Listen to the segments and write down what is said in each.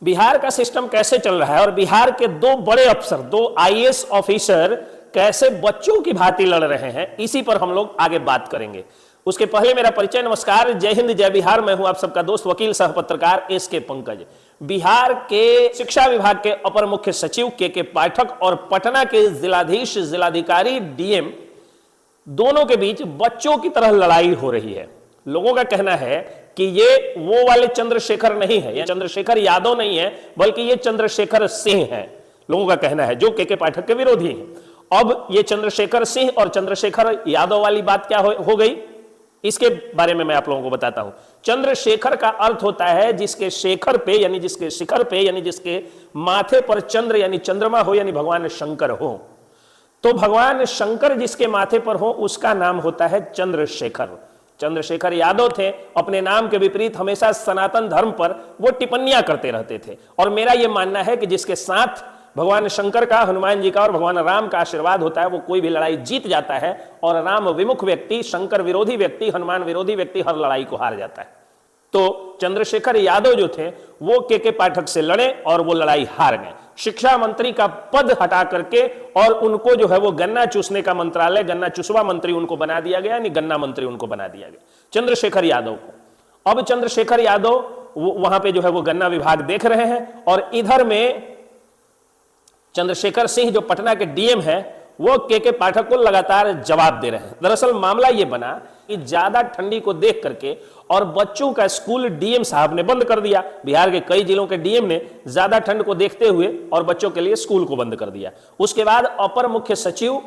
बिहार का सिस्टम कैसे चल रहा है और बिहार के दो बड़े अफसर, दो आईएएस ऑफिसर कैसे बच्चों की भांति लड़ रहे हैं, इसी पर हम लोग आगे बात करेंगे। उसके पहले मेरा परिचय। नमस्कार, जय हिंद, जय बिहार। मैं हूं आप सबका दोस्त, वकील सह पत्रकार एसके पंकज। बिहार के शिक्षा विभाग के अपर मुख्य सचिव के पाठक और पटना के जिलाधीश, जिलाधिकारी, डीएम, दोनों के बीच बच्चों की तरह लड़ाई हो रही है। लोगों का कहना है कि ये वो वाले चंद्रशेखर नहीं है, ये चंद्रशेखर यादव नहीं है, बल्कि ये चंद्रशेखर सिंह है। लोगों का कहना है, जो के पाठक के विरोधी हैं। अब ये चंद्रशेखर सिंह और चंद्रशेखर यादव वाली बात क्या हो गई, इसके बारे में मैं आप लोगों को बताता हूं। चंद्रशेखर का अर्थ होता है जिसके शेखर पे, यानी जिसके शिखर पे, यानी जिसके माथे पर चंद्र यानी चंद्रमा हो, यानी भगवान शंकर हो। तो भगवान शंकर जिसके माथे पर हो उसका नाम होता है चंद्रशेखर। चंद्रशेखर यादव थे, अपने नाम के विपरीत हमेशा सनातन धर्म पर वो टिप्पणियां करते रहते थे। और मेरा यह मानना है कि जिसके साथ भगवान शंकर का, हनुमान जी का और भगवान राम का आशीर्वाद होता है, वो कोई भी लड़ाई जीत जाता है। और राम विमुख व्यक्ति, शंकर विरोधी व्यक्ति, हनुमान विरोधी व्यक्ति हर लड़ाई को हार जाता है। तो चंद्रशेखर यादव जो थे वो के पाठक से लड़े और वो लड़ाई हार गए। शिक्षा मंत्री का पद हटा करके और उनको जो है वो गन्ना चूसने का मंत्रालय, गन्ना चुसवा मंत्री उनको बना दिया गया, यानी गन्ना मंत्री उनको बना दिया गया, चंद्रशेखर यादव को। अब चंद्रशेखर यादव वहां पे जो है वो गन्ना विभाग देख रहे हैं और इधर में चंद्रशेखर सिंह जो पटना के डीएम है वो के पाठक को लगातार जवाब दे रहे हैं। दरअसल मामला ये बना कि ज्यादा ठंडी को देख करके और बच्चों का स्कूल डीएम साहब ने बंद कर दिया। बिहार के कई जिलों के डीएम ने ज्यादा ठंड को देखते हुए और बच्चों के लिए स्कूल को बंद कर दिया। उसके बाद अपर मुख्य सचिव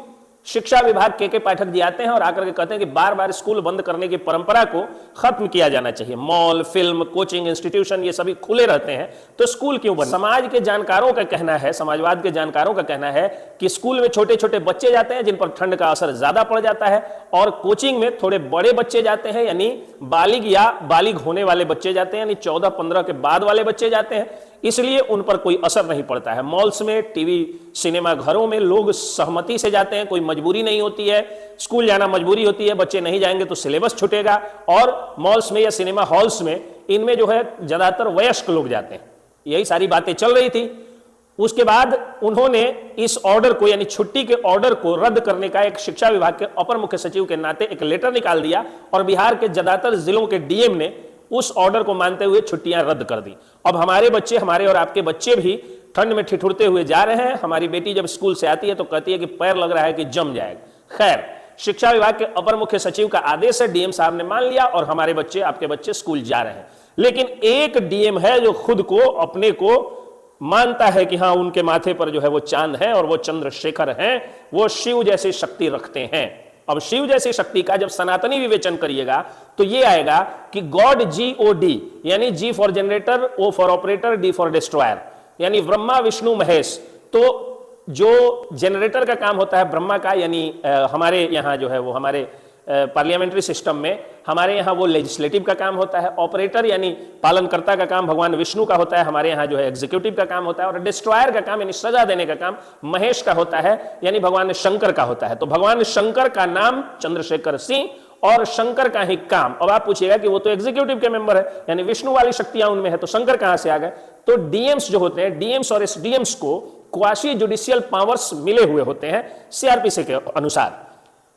शिक्षा विभाग के पाठक जी आते हैं और आकर के कहते हैं कि बार बार स्कूल बंद करने की परंपरा को खत्म किया जाना चाहिए। मॉल, फिल्म, कोचिंग इंस्टीट्यूशन ये सभी खुले रहते हैं, तो स्कूल क्यों बंद? समाज के जानकारों का कहना है, समाजवाद के जानकारों का कहना है कि स्कूल में छोटे छोटे बच्चे जाते हैं जिन पर ठंड का असर ज्यादा पड़ जाता है, और कोचिंग में थोड़े बड़े बच्चे जाते हैं, यानी बालिग या बालिग होने वाले बच्चे जाते हैं, यानी 14-15 के बाद वाले बच्चे जाते हैं, इसलिए उन पर कोई असर नहीं पड़ता है। मॉल्स में, टीवी, सिनेमा घरों में लोग सहमति से जाते हैं, कोई मजबूरी नहीं होती है। स्कूल जाना मजबूरी होती है, बच्चे नहीं जाएंगे तो सिलेबस छूटेगा। और मॉल्स में या सिनेमा हॉल्स में इनमें जो है ज्यादातर वयस्क लोग जाते हैं। यही सारी बातें चल रही थी। उसके बाद उन्होंने इस ऑर्डर को, यानी छुट्टी के ऑर्डर को रद्द करने का एक शिक्षा विभाग के अपर मुख्य सचिव के नाते एक लेटर निकाल दिया और बिहार के ज्यादातर जिलों के डीएम ने उस ऑर्डर को मानते हुए छुट्टियां रद्द कर दी। अब हमारे बच्चे, हमारे और आपके बच्चे भी ठंड में ठिठुरते हुए जा रहे हैं। हमारी बेटी जब स्कूल से आती है तो कहती है कि पैर लग रहा है कि जम जाएगा। खैर, शिक्षा विभाग के अपर मुख्य सचिव का आदेश है, डीएम साहब ने मान लिया और हमारे बच्चे, आपके बच्चे स्कूल जा रहे हैं। लेकिन एक डीएम है जो खुद को, अपने को मानता है कि हाँ उनके माथे पर जो है वो चांद है और वो चंद्रशेखर हैं, वो शिव जैसी शक्ति रखते हैं। अब शिव जैसी शक्ति का जब सनातनी विवेचन करिएगा तो ये आएगा कि गॉड GOD, यानी G for generator, O for operator, D for destroyer, यानी ब्रह्मा, विष्णु, महेश। तो जो जनरेटर का काम होता है ब्रह्मा का, यानी हमारे यहाँ जो है वो हमारे पार्लियामेंट्री सिस्टम में हमारे यहाँ वो लेजिस्लेटिव का काम होता है। ऑपरेटर यानी पालनकर्ता का काम भगवान विष्णु का होता है, हमारे यहाँ जो है एग्जीक्यूटिव का काम होता है। और डिस्ट्रॉयर का काम यानी सजा देने का काम महेश का होता है, यानी भगवान शंकर का होता है। तो भगवान शंकर का नाम चंद्रशेखर सिंह और शंकर का ही काम। अब आप पूछिएगा कि वो तो एग्जीक्यूटिव के मेंबर है, यानी विष्णु वाली शक्तियां उनमें है, तो शंकर कहां से आ गए? तो डीएम्स जो होते हैं, डीएम्स और एसडीएम्स को क्वासी जुडिशियल पावर्स मिले हुए होते हैं सीआरपीसी के अनुसार।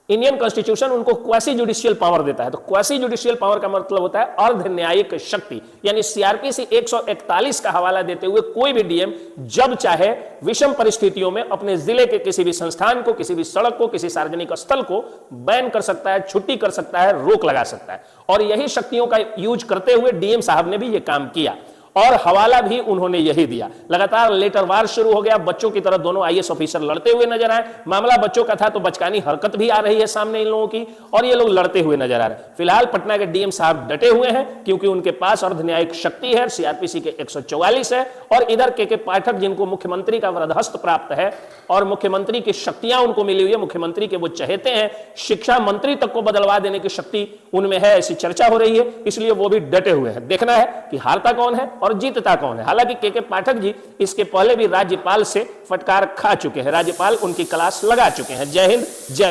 इंडियन कॉन्स्टिट्यूशन उनको क्वासी जुडिशियल पावर देता है। तो क्वासी जुडिशियल पावर का मतलब होता है अर्ध न्यायिक शक्ति, यानी सीआरपीसी 141 का हवाला देते हुए कोई भी डीएम जब चाहे विषम परिस्थितियों में अपने जिले के किसी भी संस्थान को, किसी भी सड़क को, किसी सार्वजनिक स्थल को बैन कर सकता है, छुट्टी कर सकता है, रोक लगा सकता है। और यही शक्तियों का यूज करते हुए डीएम साहब ने भी यह काम किया और हवाला भी उन्होंने यही दिया। लगातार लेटर वार शुरू हो गया। बच्चों की तरह दोनों आईएएस ऑफिसर लड़ते हुए नजर आए। मामला बच्चों का था तो बचकानी हरकत भी आ रही है सामने इन लोगों की, और ये लोग लड़ते हुए नजर आ रहे हैं। फिलहाल पटना के डीएम साहब डटे हुए हैं क्योंकि उनके पास अर्ध न्यायिक शक्ति है, सीआरपीसी के 144 है। और इधर के पाठक जिनको मुख्यमंत्री का वरदहस्त प्राप्त है और मुख्यमंत्री की शक्तियां उनको मिली हुई है, मुख्यमंत्री के वो चहेते हैं, शिक्षा मंत्री तक को बदलवा देने की शक्ति उनमें है, ऐसी चर्चा हो रही है। इसलिए वो भी डटे हुए हैं। देखना है कि हारता कौन है और जीतता कौन है। हालांकि के पाठक जी इसके पहले भी राज्यपाल से फटकार खा चुके हैं, राज्यपाल उनकी क्लास लगा चुके हैं। जय हिंद, जय